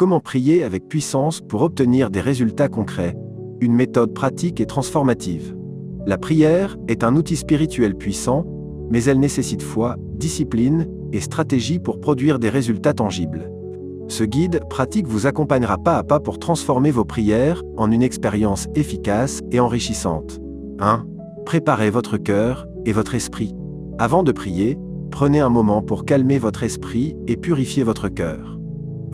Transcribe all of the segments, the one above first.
Comment prier avec puissance pour obtenir des résultats concrets? Une méthode pratique et transformative. La prière est un outil spirituel puissant, mais elle nécessite foi, discipline et stratégie pour produire des résultats tangibles. Ce guide pratique vous accompagnera pas à pas pour transformer vos prières en une expérience efficace et enrichissante. 1. Préparez votre cœur et votre esprit. Avant de prier, prenez un moment pour calmer votre esprit et purifier votre cœur.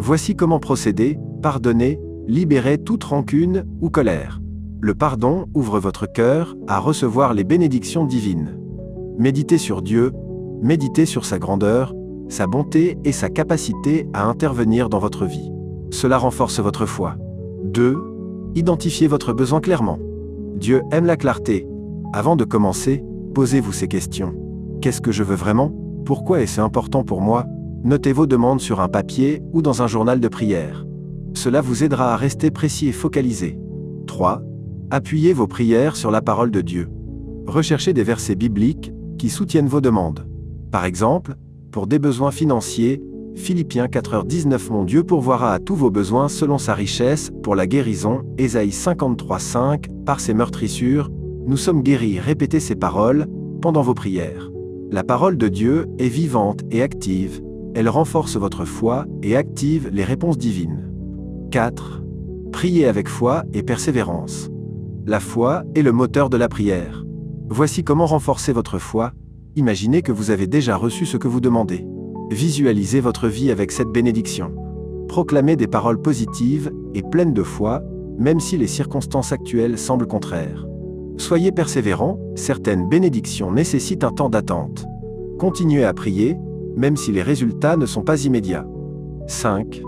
Voici comment procéder: pardonnez, libérez toute rancune ou colère. Le pardon ouvre votre cœur à recevoir les bénédictions divines. Méditez sur Dieu, méditez sur sa grandeur, sa bonté et sa capacité à intervenir dans votre vie. Cela renforce votre foi. 2. Identifiez votre besoin clairement. Dieu aime la clarté. Avant de commencer, posez-vous ces questions. Qu'est-ce que je veux vraiment? Pourquoi est-ce important pour moi? Notez vos demandes sur un papier ou dans un journal de prière. Cela vous aidera à rester précis et focalisé. 3. Appuyez vos prières sur la parole de Dieu. Recherchez des versets bibliques qui soutiennent vos demandes. Par exemple, pour des besoins financiers, Philippiens 4h19 Mon Dieu pourvoira à tous vos besoins selon sa richesse pour la guérison, Ésaïe 53:5 Par ses meurtrissures, nous sommes guéris. Répétez ces paroles pendant vos prières. La parole de Dieu est vivante et active, elle renforce votre foi et active les réponses divines. 4. Priez avec foi et persévérance. La foi est le moteur de la prière. Voici comment renforcer votre foi. Imaginez que vous avez déjà reçu ce que vous demandez. Visualisez votre vie avec cette bénédiction. Proclamez des paroles positives et pleines de foi, même si les circonstances actuelles semblent contraires. Soyez persévérants, certaines bénédictions nécessitent un temps d'attente. Continuez à prier, même si les résultats ne sont pas immédiats. 5.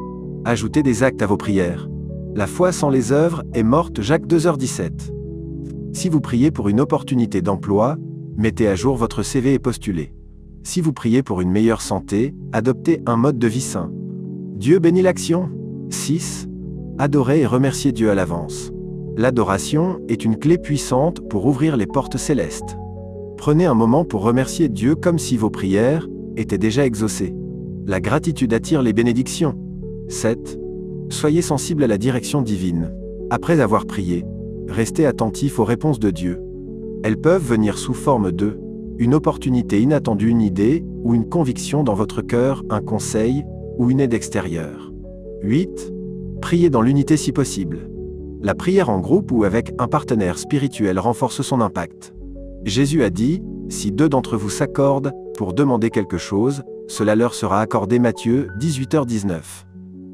Ajoutez des actes à vos prières. La foi sans les œuvres est morte. Jacques 2h17. Si vous priez pour une opportunité d'emploi, mettez à jour votre CV et postulez. Si vous priez pour une meilleure santé, adoptez un mode de vie sain. Dieu bénit l'action. 6. Adorez et remerciez Dieu à l'avance. L'adoration est une clé puissante pour ouvrir les portes célestes. Prenez un moment pour remercier Dieu comme si vos prières étaient déjà exaucées. La gratitude attire les bénédictions. 7. Soyez sensible à la direction divine. Après avoir prié, restez attentif aux réponses de Dieu. Elles peuvent venir sous forme de une opportunité inattendue, une idée ou une conviction dans votre cœur, un conseil ou une aide extérieure. 8. Priez dans l'unité si possible. La prière en groupe ou avec un partenaire spirituel renforce son impact. Jésus a dit, « Si 2 d'entre vous s'accordent pour demander quelque chose, cela leur sera accordé. » Matthieu 18h19.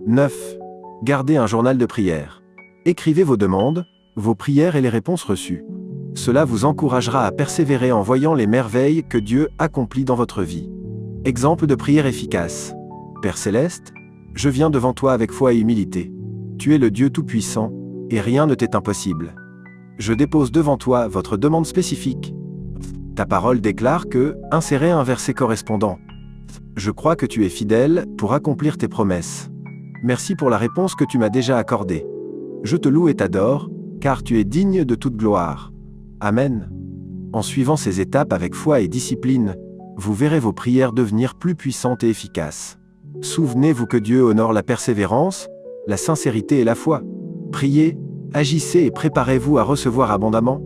9. Gardez un journal de prière. Écrivez vos demandes, vos prières et les réponses reçues. Cela vous encouragera à persévérer en voyant les merveilles que Dieu accomplit dans votre vie. Exemple de prière efficace. Père Céleste, je viens devant toi avec foi et humilité. Tu es le Dieu Tout-Puissant, et rien ne t'est impossible. Je dépose devant toi votre demande spécifique. Ta parole déclare que, insérez un verset correspondant. Je crois que tu es fidèle pour accomplir tes promesses. Merci pour la réponse que tu m'as déjà accordée. Je te loue et t'adore, car tu es digne de toute gloire. Amen. En suivant ces étapes avec foi et discipline, vous verrez vos prières devenir plus puissantes et efficaces. Souvenez-vous que Dieu honore la persévérance, la sincérité et la foi. Priez, agissez et préparez-vous à recevoir abondamment.